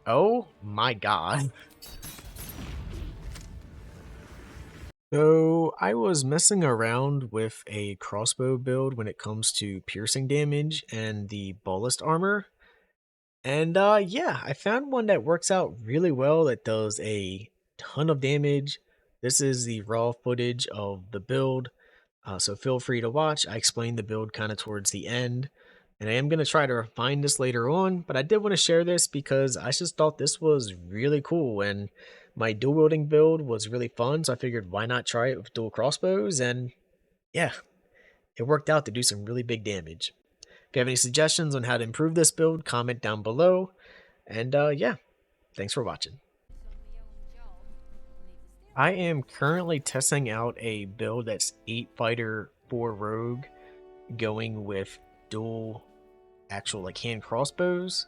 Oh my god. So I was messing around with a crossbow build when it comes to piercing damage and the ballast armor. And yeah, I found one that works out really well that does a ton of damage. This is the raw footage of the build. So feel free to watch. I explained the build kind of towards the end. And I am going to try to refine this later on, but I did want to share this because I just thought this was really cool. And my dual wielding build was really fun, so I figured why not try it with dual crossbows? And yeah, it worked out to do some really big damage. If you have any suggestions on how to improve this build, comment down below. And yeah, thanks for watching. I am currently testing out a build that's 8 fighter, 4 rogue, going with dual actual like hand crossbows.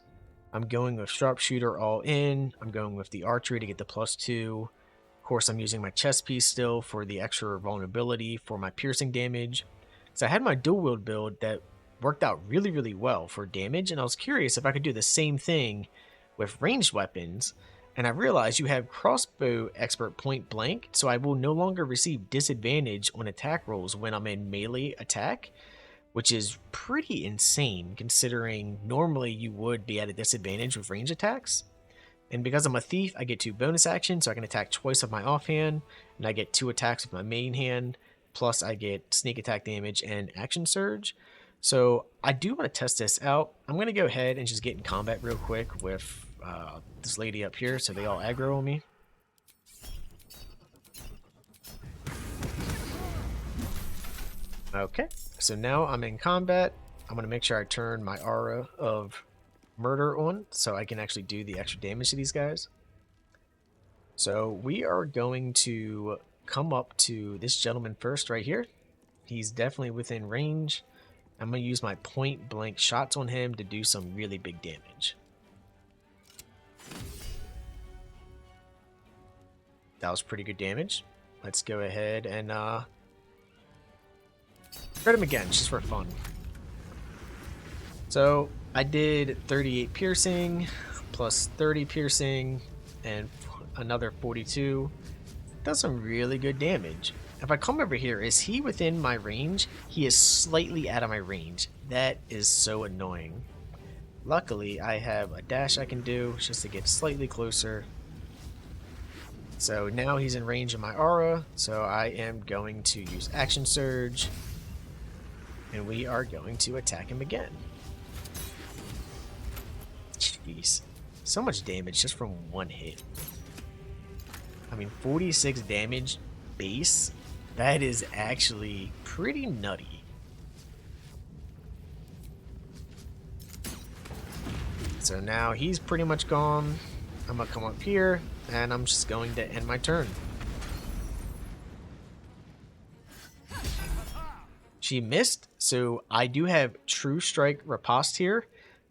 I'm going with sharpshooter all in. I'm going with the archery to get the +2. Of course, I'm using my chest piece still for the extra vulnerability for my piercing damage. So I had my dual wield build that worked out really well for damage, and I was curious if I could do the same thing with ranged weapons. And I realized you have crossbow expert point blank, so I will no longer receive disadvantage on attack rolls when I'm in melee attack, which is pretty insane considering normally you would be at a disadvantage with range attacks. And because I'm a thief, I get 2 bonus actions, so I can attack twice with my offhand, and I get 2 attacks with my main hand, plus I get sneak attack damage and action surge. So I do want to test this out. I'm going to go ahead and just get in combat real quick with this lady up here, so they all aggro on me. Okay, so now I'm in combat. I'm going to make sure I turn my aura of murder on so I can actually do the extra damage to these guys. So we are going to come up to this gentleman first right here. He's definitely within range. I'm going to use my point blank shots on him to do some really big damage. That was pretty good damage. Let's go ahead and hurt him again just for fun. So I did 38 piercing plus 30 piercing and another 42. Does some really good damage. If I come over here, is he within my range? He is slightly out of my range. That is so annoying. Luckily, I have a dash I can do just to get slightly closer. So now he's in range of my aura, so I am going to use Action Surge, and we are going to attack him again. Jeez, so much damage just from one hit. I mean, 46 damage base, that is actually pretty nutty. So now he's pretty much gone. I'm gonna come up here, and I'm just going to end my turn. She missed, so I do have True Strike Riposte here.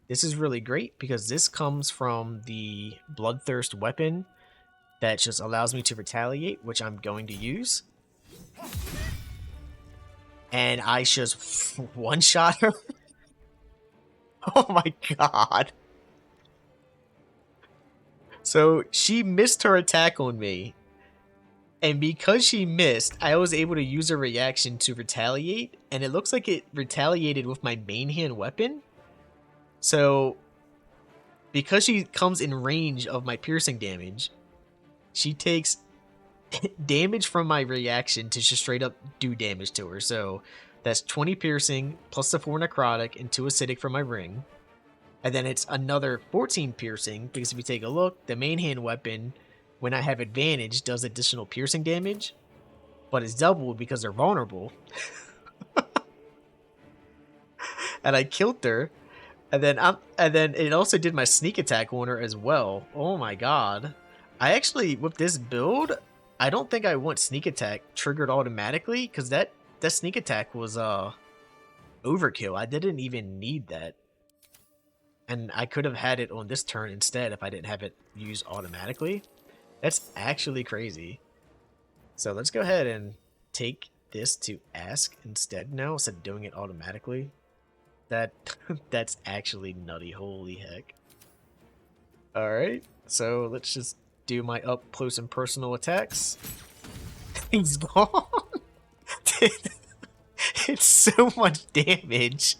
This is really great because this comes from the Bloodthirst weapon that just allows me to retaliate, which I'm going to use. And I just one-shot her. Oh my god. So she missed her attack on me. And because she missed, I was able to use a reaction to retaliate. And it looks like it retaliated with my main hand weapon. So because she comes in range of my piercing damage, she takes damage from my reaction to just straight up do damage to her. So that's 20 piercing plus the 4 necrotic and 2 acidic from my ring. And then it's another 14 piercing because if you take a look, the main hand weapon, when I have advantage, does additional piercing damage, but it's doubled because they're vulnerable. And I killed her. And then it also did my sneak attack on her as well. Oh my god. I actually, with this build, I don't think I want sneak attack triggered automatically because that sneak attack was overkill. I didn't even need that. And I could have had it on this turn instead if I didn't have it used automatically. That's actually crazy. So let's go ahead and take this to ask instead now instead of doing it automatically. That's actually nutty. Holy heck. Alright. So let's just do my up close and personal attacks. He's gone. It's so much damage.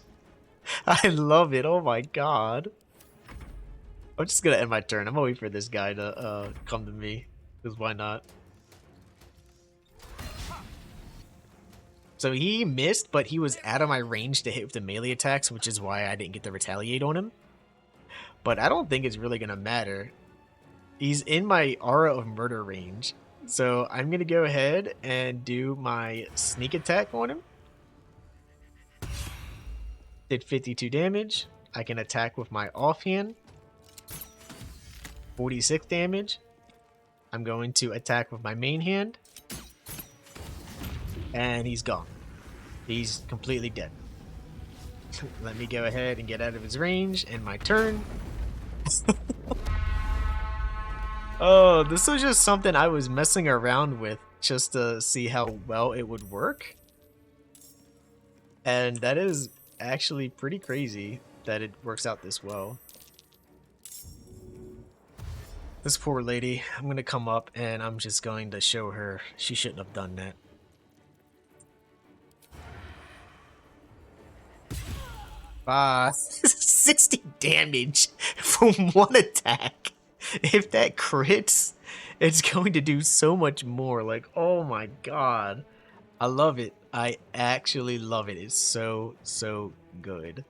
I love it. Oh my god. I'm just gonna end my turn. I'm gonna wait for this guy to come to me. Because why not? So he missed, but he was out of my range to hit with the melee attacks, which is why I didn't get to retaliate on him. But I don't think it's really gonna matter. He's in my aura of murder range. So I'm gonna go ahead and do my sneak attack on him. Did 52 damage. I can attack with my offhand. 46 damage. I'm going to attack with my main hand. And he's gone. He's completely dead. Let me go ahead and get out of his range. End my turn. Oh, this was just something I was messing around with just to see how well it would work. And that is actually pretty crazy that it works out this well. This poor lady, I'm going to come up and I'm just going to show her she shouldn't have done that. Ah, 60 damage from one attack. If that crits, it's going to do so much more. Like, oh my god. I love it. I actually love it. It's so, so good.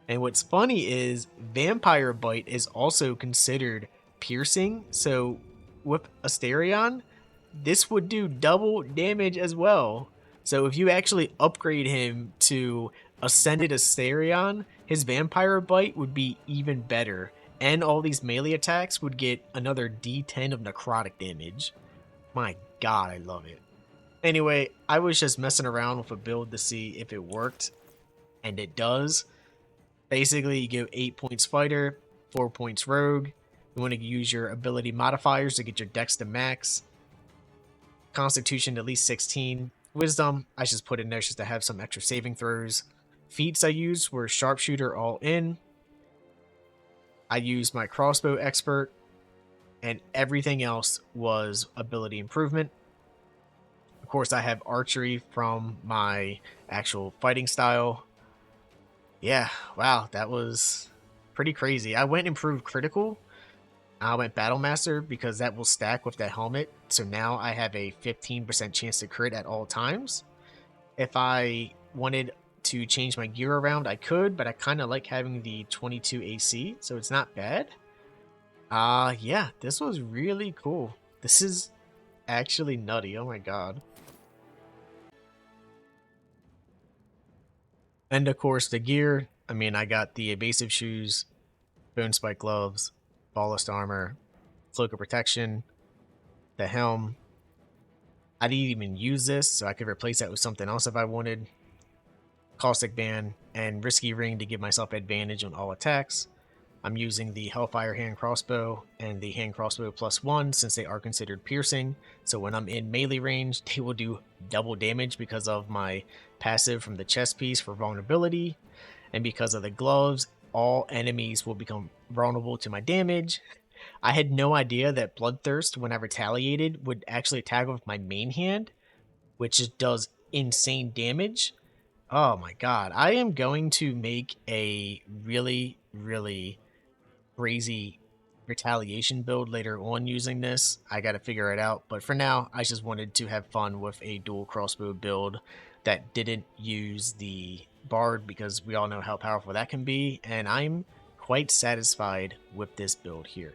And what's funny is Vampire Bite is also considered piercing. So with Asterion, this would do double damage as well. So if you actually upgrade him to Ascended Asterion, his Vampire Bite would be even better. And all these melee attacks would get another D10 of necrotic damage. My god, I love it. Anyway, I was just messing around with a build to see if it worked. And it does. Basically, you go 8 points fighter, 4 points rogue. You want to use your ability modifiers to get your dex to max. Constitution at least 16. Wisdom, I just put in there just to have some extra saving throws. Feats I used were Sharpshooter all in. I used my Crossbow Expert. And everything else was ability improvement. Of course, I have Archery from my actual fighting style. Yeah, wow, that was pretty crazy. I went and improved critical. I went Battle Master because that will stack with that helmet. So now I have a 15% chance to crit at all times. If I wanted to change my gear around, I could, but I kind of like having the 22 AC, so it's not bad. Yeah, this was really cool. This is actually nutty. Oh my god. And of course, the gear. I mean, I got the evasive shoes, bone spike gloves, ballast armor, cloak of protection, the helm. I didn't even use this, so I could replace that with something else if I wanted. Caustic Band and Risky Ring to give myself advantage on all attacks. I'm using the Hellfire Hand Crossbow and the Hand Crossbow +1 since they are considered piercing. So when I'm in melee range, they will do double damage because of my passive from the chest piece for vulnerability. And because of the gloves, all enemies will become vulnerable to my damage. I had no idea that Bloodthirst, when I retaliated, would actually attack with my main hand, which just does insane damage. Oh my god. I am going to make a really, really crazy retaliation build later on using this. I gotta figure it out, but for now, I just wanted to have fun with a dual crossbow build that didn't use the Bard because we all know how powerful that can be, and I'm quite satisfied with this build here.